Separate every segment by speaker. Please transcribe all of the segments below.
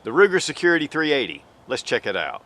Speaker 1: The Ruger Security 380. Let's check it out.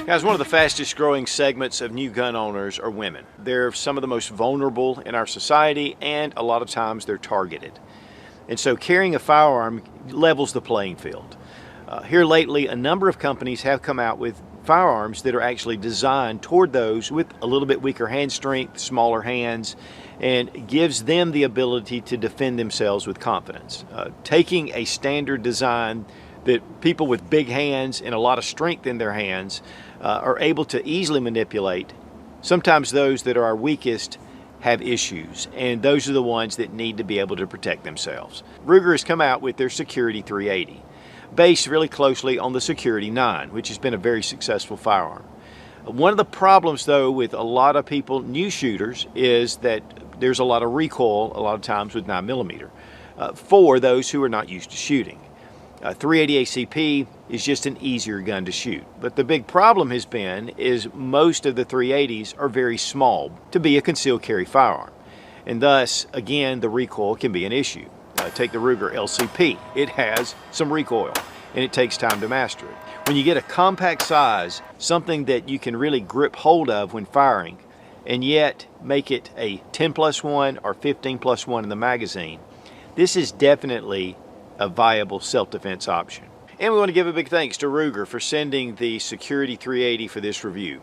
Speaker 1: Guys, one of the fastest growing segments of new gun owners are women. They're some of the most vulnerable in our society, and a lot of times they're targeted. And so carrying a firearm levels the playing field. Here lately, a number of companies have come out with firearms that are actually designed toward those with a little bit weaker hand strength, smaller hands, and gives them the ability to defend themselves with confidence. Taking a standard design that people with big hands and a lot of strength in their hands are able to easily manipulate. Sometimes those that are our weakest have issues, and those are the ones that need to be able to protect themselves. Ruger has come out with their Security 380, based really closely on the Security 9, which has been a very successful firearm. One of the problems though with a lot of people, new shooters, is that there's a lot of recoil a lot of times with 9mm for those who are not used to shooting. 380 ACP is just an easier gun to shoot. But the big problem has been is most of the 380s are very small to be a concealed carry firearm. And thus, again, the recoil can be an issue. Take the Ruger LCP. It has some recoil, and it takes time to master it. When you get a compact size, something that you can really grip hold of when firing, and yet make it a 10+1 or 15+1 in the magazine, this is definitely a viable self-defense option. And we want to give a big thanks to Ruger for sending the Security 380 for this review.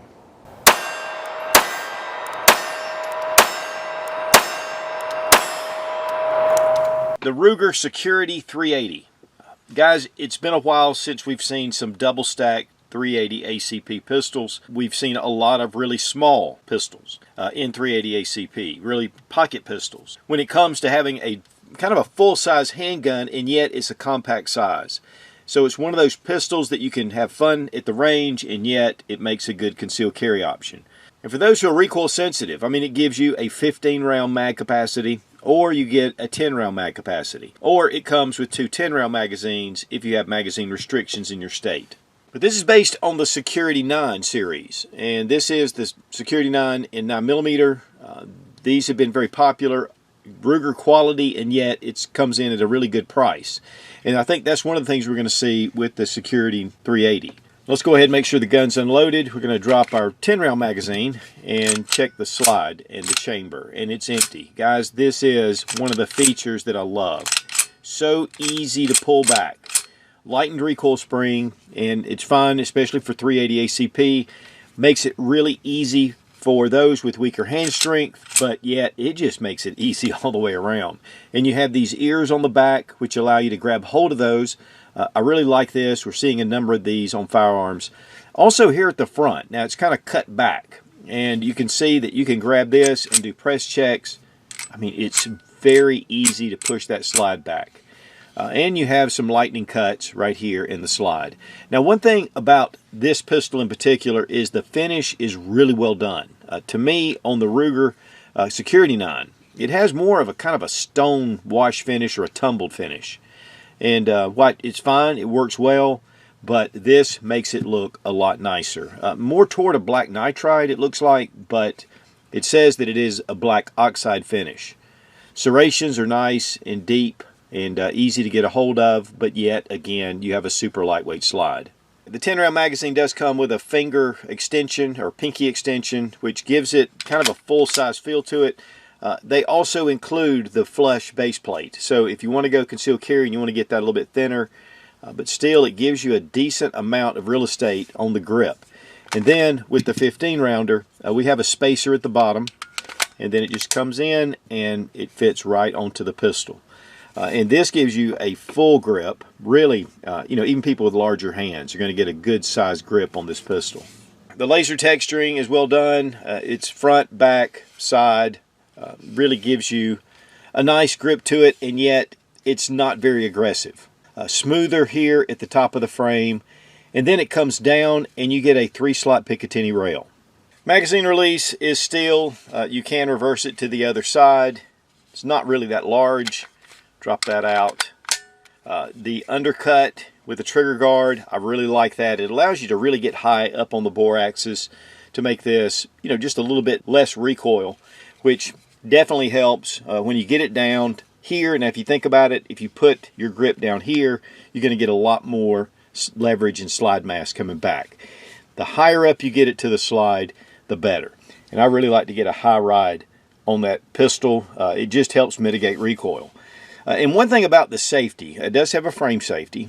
Speaker 1: The Ruger Security 380. Guys, it's been a while since we've seen some double stack 380 ACP pistols. We've seen a lot of really small pistols in 380 ACP, really pocket pistols. When it comes to having a kind of a full-size handgun, and yet it's a compact size. So it's one of those pistols that you can have fun at the range, and yet it makes a good concealed carry option. And for those who are recoil sensitive, I mean, it gives you a 15-round mag capacity, or you get a 10-round mag capacity, or it comes with two 10-round magazines if you have magazine restrictions in your state. But this is based on the Security 9 series, and this is the Security 9 in 9mm. These have been very popular. Ruger quality, and yet it comes in at a really good price. And I think that's one of the things we're going to see with the Security 380. Let's go ahead and make sure the gun's unloaded. We're going to drop our 10-round magazine and check the slide and the chamber, and it's empty. Guys, this is one of the features that I love. So easy to pull back. Lightened recoil spring, and it's fun, especially for 380 ACP. Makes it really easy for those with weaker hand strength, but yet it just makes it easy all the way around. And you have these ears on the back which allow you to grab hold of those. I really like this. We're seeing a number of these on firearms. Also here at the front, now it's kind of cut back, and you can see that you can grab this and do press checks. I mean, it's very easy to push that slide back. And you have some lightning cuts right here in the slide. Now, one thing about this pistol in particular is the finish is really well done. To me, on the Ruger Security 9, it has more of a kind of a stone wash finish or a tumbled finish. And it's fine, it works well, but this makes it look a lot nicer. More toward a black nitride, it looks like, but it says that it is a black oxide finish. Serrations are nice and deep and easy to get a hold of, but yet again you have a super lightweight slide. The 10-round magazine does come with a finger extension or pinky extension, which gives it kind of a full-size feel to it. They also include the flush base plate, so if you want to go concealed carry and you want to get that a little bit thinner, but still it gives you a decent amount of real estate on the grip. And then with the 15 rounder, we have a spacer at the bottom, and then it just comes in and it fits right onto the pistol. And this gives you a full grip. Really, even people with larger hands are going to get a good size grip on this pistol. The laser texturing is well done. It's front, back, side. Really gives you a nice grip to it, and yet it's not very aggressive. Smoother here at the top of the frame, and then it comes down and you get a 3-slot Picatinny rail. Magazine release is steel. You can reverse it to the other side. It's not really that large. Drop that out. The undercut with the trigger guard, I really like that. It allows you to really get high up on the bore axis to make this, just a little bit less recoil, which definitely helps when you get it down here. And if you think about it, if you put your grip down here, you're going to get a lot more leverage and slide mass coming back. The higher up you get it to the slide, the better. And I really like to get a high ride on that pistol. It just helps mitigate recoil. And one thing about the safety, it does have a frame safety.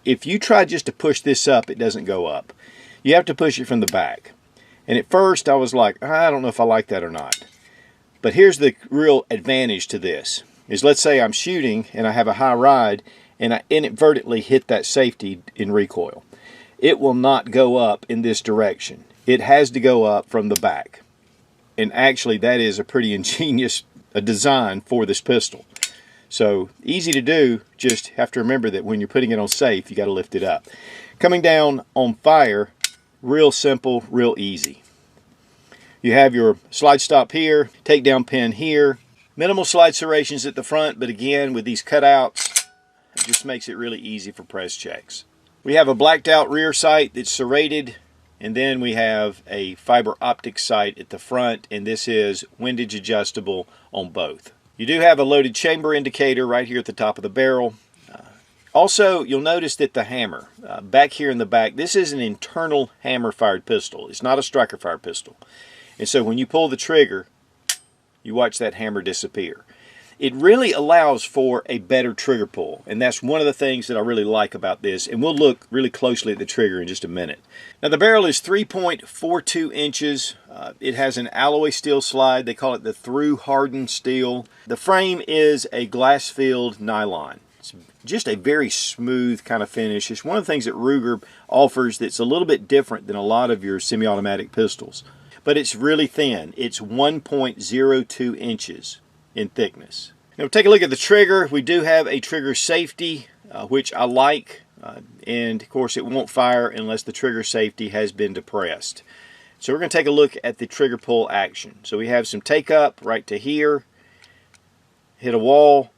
Speaker 1: If you try just to push this up, it doesn't go up. You have to push it from the back. And at first I was like, I don't know if I like that or not. But here's the real advantage to this, is let's say I'm shooting and I have a high ride and I inadvertently hit that safety in recoil. It will not go up in this direction. It has to go up from the back. And actually that is a pretty ingenious design for this pistol. So easy to do, just have to remember that when you're putting it on safe, you got to lift it up. Coming down on fire, real simple, real easy. You have your slide stop here, takedown pin here, minimal slide serrations at the front, but again, with these cutouts, it just makes it really easy for press checks. We have a blacked out rear sight that's serrated, and then we have a fiber optic sight at the front, and this is windage adjustable on both. You do have a loaded chamber indicator right here at the top of the barrel. Also, you'll notice that the hammer, back here in the back, this is an internal hammer-fired pistol. It's not a striker-fired pistol. And so when you pull the trigger, you watch that hammer disappear. It really allows for a better trigger pull, and that's one of the things that I really like about this, and we'll look really closely at the trigger in just a minute. Now the barrel is 3.42 inches. It has an alloy steel slide. They call it the through hardened steel. The frame is a glass-filled nylon. It's just a very smooth kind of finish. It's one of the things that Ruger offers that's a little bit different than a lot of your semi-automatic pistols. But it's really thin. It's 1.02 inches in thickness. Now take a look at the trigger. We do have a trigger safety, which I like, and of course it won't fire unless the trigger safety has been depressed. So we're going to take a look at the trigger pull action. So we have some take up right to here, hit a wall,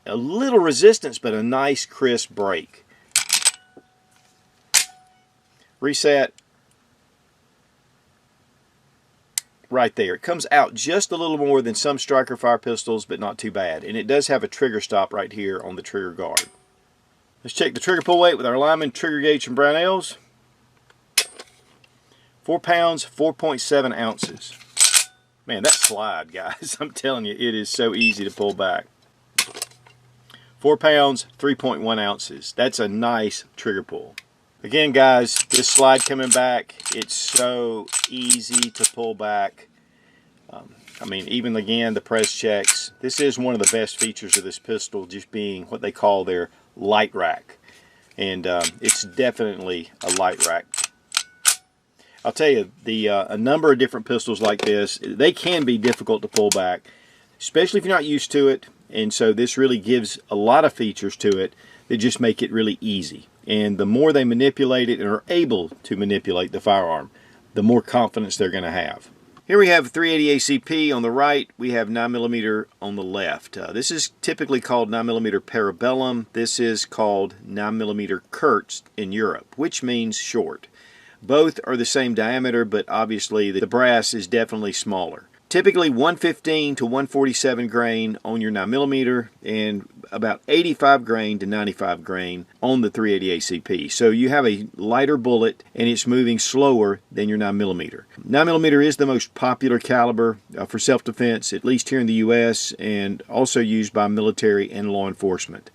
Speaker 1: a little resistance but a nice crisp break. Reset. Right there. It comes out just a little more than some striker fire pistols, but not too bad. And it does have a trigger stop right here on the trigger guard. Let's check the trigger pull weight with our Lyman trigger gauge from Brownells. 4 pounds, 4.7 ounces. Man, that slide, guys, I'm telling you, it is so easy to pull back. 4 pounds, 3.1 ounces. That's a nice trigger pull. Again, guys, this slide coming back, it's so easy to pull back. I mean, even again, the press checks. This is one of the best features of this pistol, just being what they call their Lite Rack. And it's definitely a Lite Rack. I'll tell you, a number of different pistols like this, they can be difficult to pull back, especially if you're not used to it. And so this really gives a lot of features to it that just make it really easy. And the more they manipulate it and are able to manipulate the firearm, the more confidence they're going to have. Here we have 380 ACP on the right. We have 9mm on the left. This is typically called 9mm Parabellum. This is called 9mm Kurz in Europe, which means short. Both are the same diameter, but obviously the brass is definitely smaller. Typically 115 to 147 grain on your 9mm and about 85 grain to 95 grain on the 380 ACP. So you have a lighter bullet and it's moving slower than your 9mm. 9mm is the most popular caliber for self-defense, at least here in the US, and also used by military and law enforcement.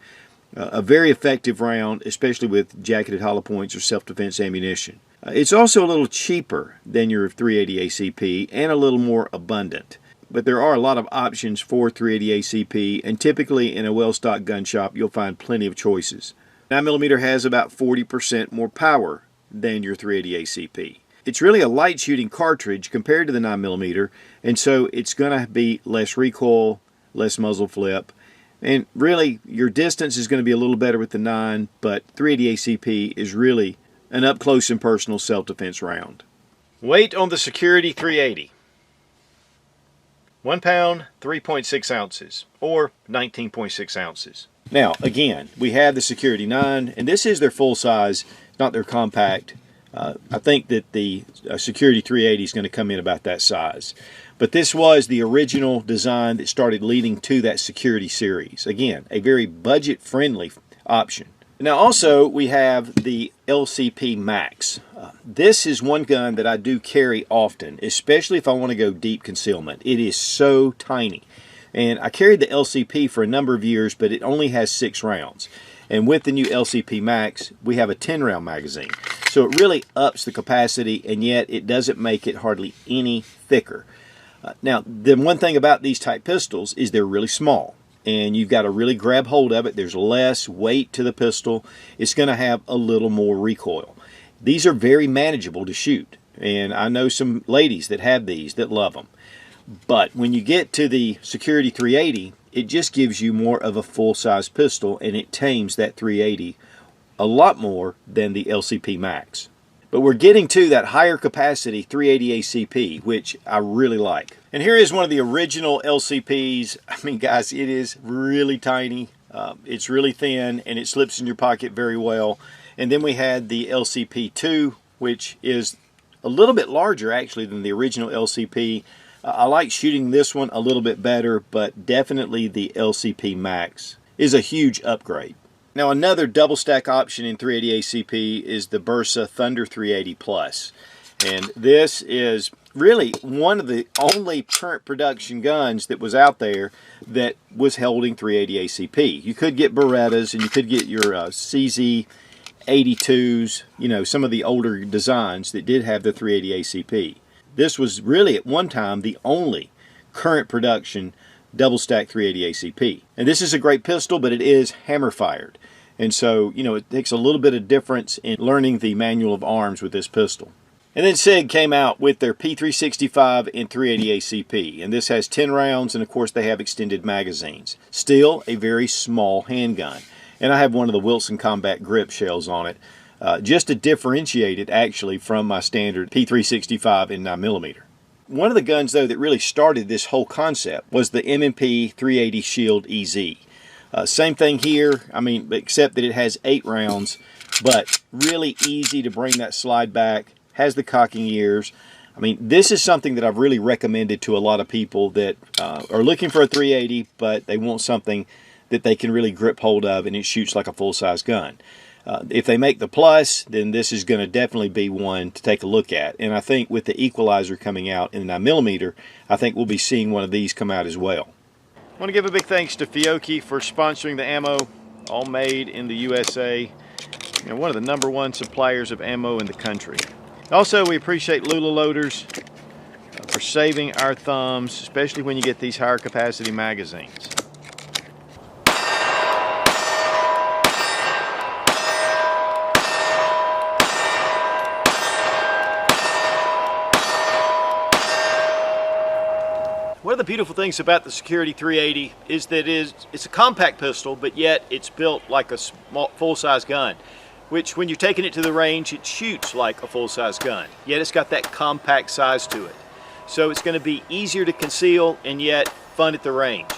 Speaker 1: A very effective round, especially with jacketed hollow points or self-defense ammunition. It's also a little cheaper than your 380 ACP and a little more abundant. But there are a lot of options for 380 ACP, and typically in a well-stocked gun shop you'll find plenty of choices. 9mm has about 40% more power than your 380 ACP. It's really a light shooting cartridge compared to the 9mm, and so it's going to be less recoil, less muzzle flip, and really your distance is going to be a little better with the 9, but 380 ACP is really an up-close and personal self-defense round. Weight on the Security 380. 1 pound, 3.6 ounces, or 19.6 ounces. Now, again, we have the Security 9, and this is their full size, not their compact. I think that the Security 380 is going to come in about that size. But this was the original design that started leading to that Security series. Again, a very budget-friendly option. Now also, we have the LCP Max. This is one gun that I do carry often, especially if I want to go deep concealment. It is so tiny. And I carried the LCP for a number of years, but it only has 6 rounds. And with the new LCP Max, we have a 10-round magazine. So it really ups the capacity, and yet it doesn't make it hardly any thicker. Now, the one thing about these type pistols is they're really small, and you've got to really grab hold of it. There's less weight to the pistol. It's going to have a little more recoil. These are very manageable to shoot, and I know some ladies that have these that love them. But when you get to the Security 380, it just gives you more of a full-size pistol, and it tames that 380 a lot more than the LCP Max. But we're getting to that higher capacity 380 ACP, which I really like. And here is one of the original LCPs. I mean, guys, it is really tiny. It's really thin, and it slips in your pocket very well. And then we had the LCP2, which is a little bit larger, actually, than the original LCP. I like shooting this one a little bit better, but definitely the LCP Max is a huge upgrade. Now, another double stack option in 380 ACP is the Bersa Thunder 380 Plus. And this is really one of the only current production guns that was out there that was holding 380 ACP. You could get Berettas, and you could get your CZ 82s, you know, some of the older designs that did have the 380 ACP. This was really at one time the only current production double stack 380 ACP. And this is a great pistol, but it is hammer fired. And so, you know, it takes a little bit of difference in learning the manual of arms with this pistol. And then SIG came out with their P365 and 380 ACP. And this has 10 rounds, and of course they have extended magazines. Still a very small handgun. And I have one of the Wilson Combat Grip shells on it, just to differentiate it actually from my standard P365 and 9mm. One of the guns, though, that really started this whole concept was the M&P 380 Shield EZ. Same thing here, I mean, except that it has 8 rounds, but really easy to bring that slide back, has the cocking ears. I mean, this is something that I've really recommended to a lot of people that are looking for a 380, but they want something that they can really grip hold of and it shoots like a full-size gun. If they make the Plus, then this is going to definitely be one to take a look at. And I think with the equalizer coming out in the 9mm, I think we'll be seeing one of these come out as well. I want to give a big thanks to Fiocchi for sponsoring the ammo, all made in the USA. You know, one of the #1 suppliers of ammo in the country. Also, we appreciate Lula Loaders for saving our thumbs, especially when you get these higher capacity magazines. One of the beautiful things about the Security 380 is that it's a compact pistol, but yet it's built like a small, full-size gun, which when you're taking it to the range, it shoots like a full-size gun, yet it's got that compact size to it. So it's going to be easier to conceal and yet fun at the range.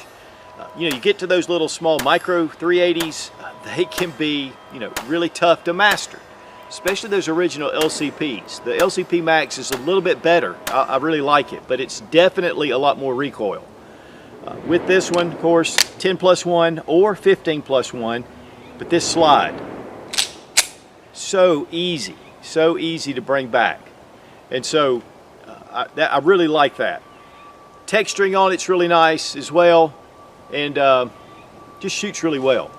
Speaker 1: You know, you get to those little small micro 380s, they can be, you know, really tough to master, especially those original LCPs. The LCP Max is a little bit better. I really like it, but it's definitely a lot more recoil. With this one, of course, 10+1 or 15+1, but this slide, so easy to bring back. And so I really like that. Texturing on it's really nice as well, and just shoots really well.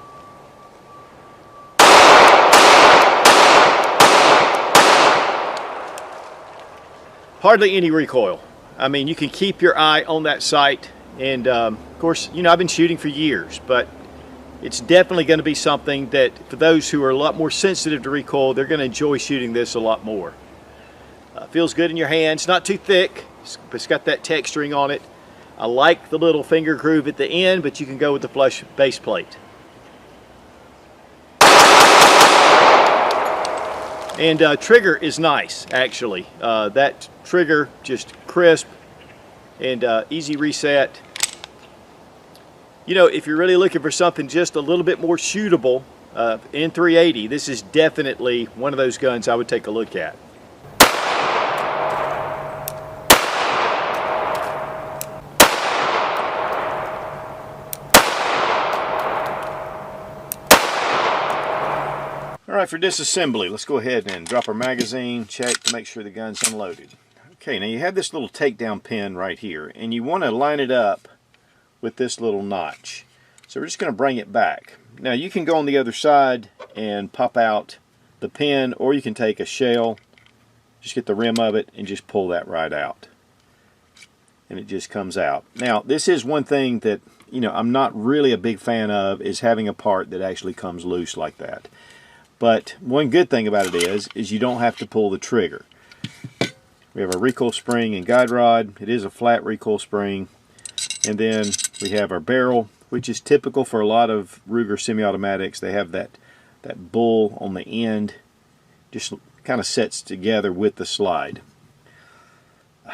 Speaker 1: hardly any recoil. I mean, you can keep your eye on that sight, and of course, you know, I've been shooting for years, but it's definitely going to be something that for those who are a lot more sensitive to recoil, they're going to enjoy shooting this a lot more. Feels good in your hands, not too thick, but it's got that texturing on it. I like the little finger groove at the end, but you can go with the flush base plate. And trigger is nice, actually. That trigger, just crisp and easy reset. You know, if you're really looking for something just a little bit more shootable in 380, this is definitely one of those guns I would take a look at. Alright, for disassembly, let's go ahead and drop our magazine, check to make sure the gun's unloaded. Okay, now you have this little takedown pin right here, and you want to line it up with this little notch. So we're just going to bring it back. Now you can go on the other side and pop out the pin, or you can take a shell, just get the rim of it, and just pull that right out. And it just comes out. Now, this is one thing that, you know, I'm not really a big fan of, is having a part that actually comes loose like that. But one good thing about it is you don't have to pull the trigger. We have our recoil spring and guide rod. It is a flat recoil spring. And then we have our barrel, which is typical for a lot of Ruger semi-automatics. They have that bull on the end, just kind of sets together with the slide.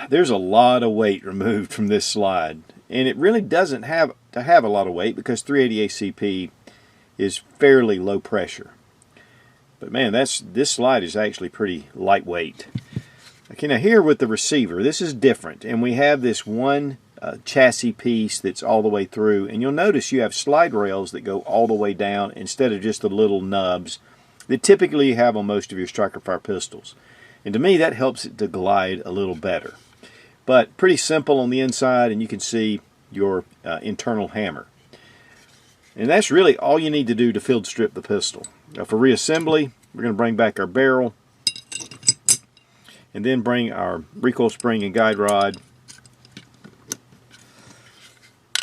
Speaker 1: There's a lot of weight removed from this slide. And it really doesn't have to have a lot of weight because 380 ACP is fairly low pressure. But man, this slide is actually pretty lightweight. Okay, now here with the receiver, this is different. And we have this one chassis piece that's all the way through. And you'll notice you have slide rails that go all the way down instead of just the little nubs that typically you have on most of your striker fire pistols. And to me, that helps it to glide a little better. But pretty simple on the inside, and you can see your internal hammer. And that's really all you need to do to field strip the pistol. For reassembly, we're going to bring back our barrel and then bring our recoil spring and guide rod.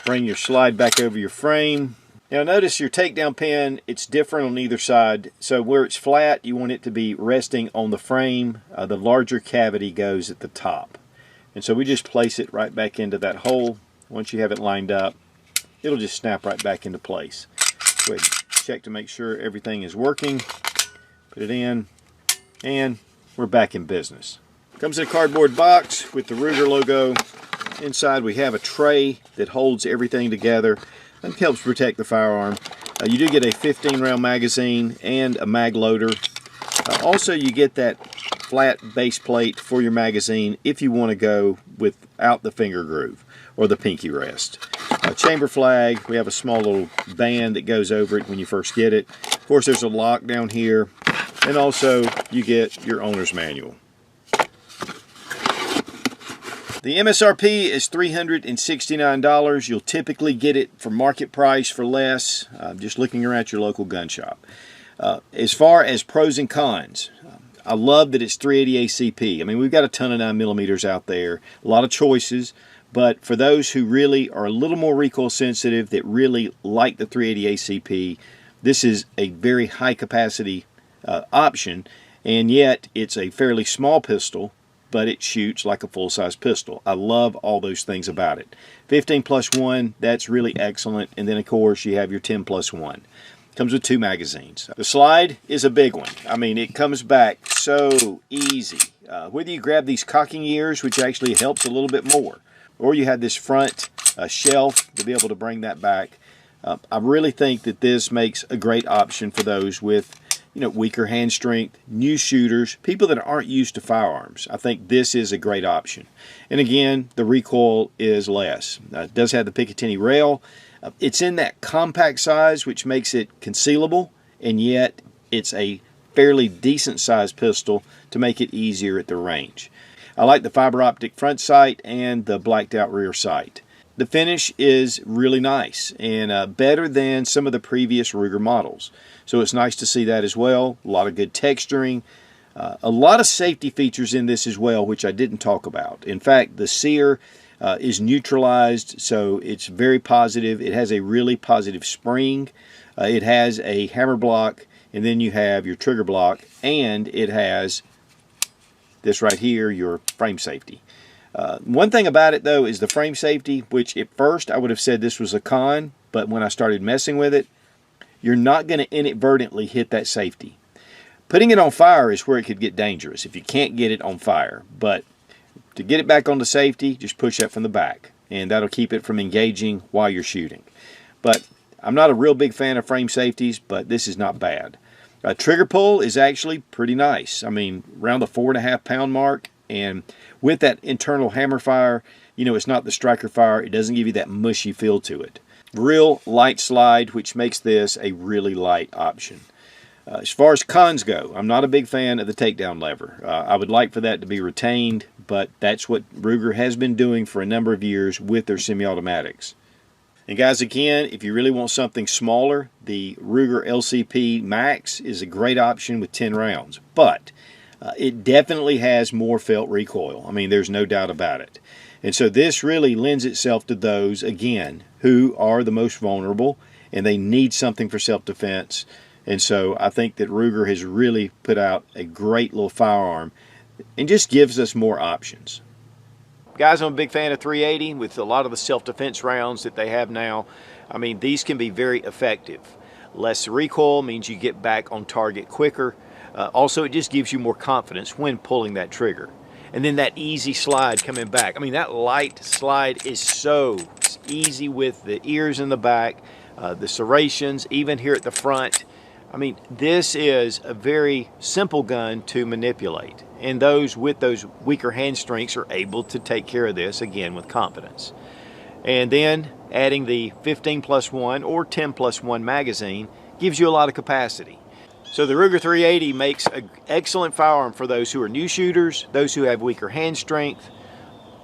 Speaker 1: Bring your slide back over your frame. Now notice your takedown pin, it's different on either side. So where it's flat, you want it to be resting on the frame. The larger cavity goes at the top. And so we just place it right back into that hole. Once you have it lined up, it'll just snap right back into place. Go ahead and check to make sure everything is working. Put it in, and we're back in business. Comes in a cardboard box with the Ruger logo. Inside we have a tray that holds everything together and helps protect the firearm. You do get a 15-round magazine and a mag loader. Also, you get that flat base plate for your magazine if you want to go without the finger groove or the pinky rest. Chamber flag, we have a small little band that goes over it when you first get it. Of course, there's a lock down here, and also you get your owner's manual. The MSRP is $369. You'll typically get it for market price for less, just looking around your local gun shop. As far as pros and cons, I love that it's 380 ACP. I mean, we've got a ton of 9mm out there, a lot of choices, but for those who really are a little more recoil sensitive, that really like the 380 ACP, this is a very high capacity option, and yet it's a fairly small pistol, but it shoots like a full-size pistol. I love all those things about it. 15+1, that's really excellent, and then of course you have your 10+1. Comes with 2 magazines. The slide is a big one. I mean, it comes back so easy. Whether you grab these cocking ears, which actually helps a little bit more, or you have this front shelf to be able to bring that back. I really think that this makes a great option for those with, you know, weaker hand strength, new shooters, people that aren't used to firearms. I think this is a great option. And again, the recoil is less. It does have the Picatinny rail. It's in that compact size, which makes it concealable, and yet it's a fairly decent sized pistol to make it easier at the range. I like the fiber optic front sight and the blacked out rear sight. The finish is really nice and better than some of the previous Ruger models. So it's nice to see that as well. A lot of good texturing. A lot of safety features in this as well, which I didn't talk about. In fact, the sear is neutralized, so it's very positive. It has a really positive spring. It has a hammer block, and then you have your trigger block, and it has this right here, your frame safety. One thing about it though is the frame safety, which at first I would have said this was a con, but when I started messing with it, you're not going to inadvertently hit that safety. Putting it on fire is where it could get dangerous if you can't get it on fire. But to get it back onto safety, just push up from the back, and that'll keep it from engaging while you're shooting. But I'm not a real big fan of frame safeties, but this is not bad. Trigger pull is actually pretty nice. I mean, around the 4.5 pound mark, and with that internal hammer fire, you know, it's not the striker fire. It doesn't give you that mushy feel to it. Real light slide, which makes this a really light option. As far as cons go, I'm not a big fan of the takedown lever. I would like for that to be retained, but that's what Ruger has been doing for a number of years with their semi-automatics. And guys, again, if you really want something smaller, the Ruger LCP Max is a great option with 10 rounds. But it definitely has more felt recoil. I mean, there's no doubt about it. And so this really lends itself to those, again, who are the most vulnerable, and they need something for self-defense. And so I think that Ruger has really put out a great little firearm and just gives us more options. Guys, I'm a big fan of 380 with a lot of the self-defense rounds that they have now. I mean, these can be very effective. Less recoil means you get back on target quicker. Also, it just gives you more confidence when pulling that trigger. And then that easy slide coming back. I mean, that light slide is so easy with the ears in the back, the serrations, even here at the front. I mean, this is a very simple gun to manipulate, and those with those weaker hand strengths are able to take care of this, again, with confidence. And then adding the 15+1 or 10+1 magazine gives you a lot of capacity. So the Ruger 380 makes an excellent firearm for those who are new shooters, those who have weaker hand strength,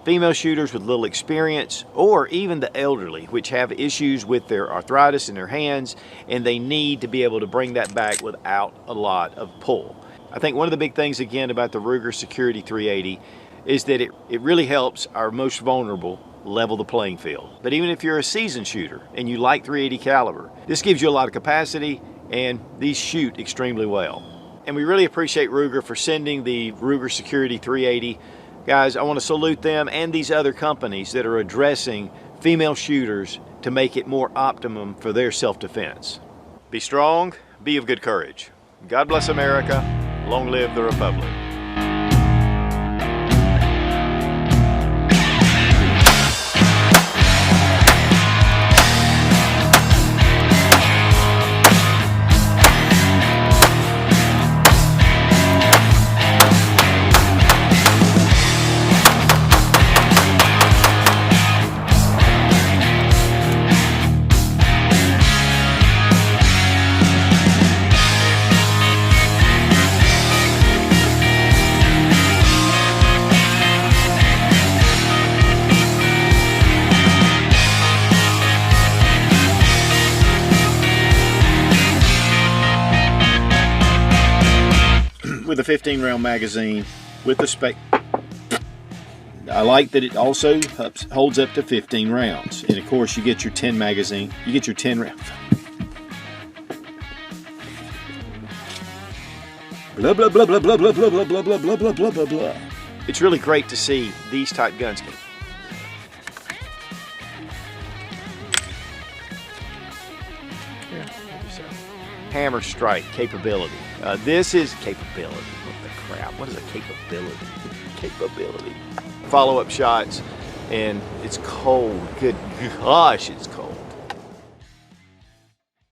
Speaker 1: female shooters with little experience, or even the elderly, which have issues with their arthritis in their hands, and they need to be able to bring that back without a lot of pull. I think one of the big things, again, about the Ruger Security 380 is that it really helps our most vulnerable level the playing field. But even if you're a seasoned shooter and you like 380 caliber, this gives you a lot of capacity, and these shoot extremely well. And we really appreciate Ruger for sending the Ruger Security 380. Guys, I want to salute them and these other companies that are addressing female shooters to make it more optimum for their self-defense. Be strong, be of good courage. God bless America. Long live the Republic. With a 15 round magazine with the spec. I like that it also holds up to 15 rounds, and of course you get your 10 magazine, you get your 10 rounds. Blah blah blah blah blah blah blah blah blah blah blah blah blah blah blah. It's really great to see these type guns. Hammer strike capability. This is capability. What the crap? What is a capability? Capability. Follow-up shots, and it's cold. Good gosh, it's cold.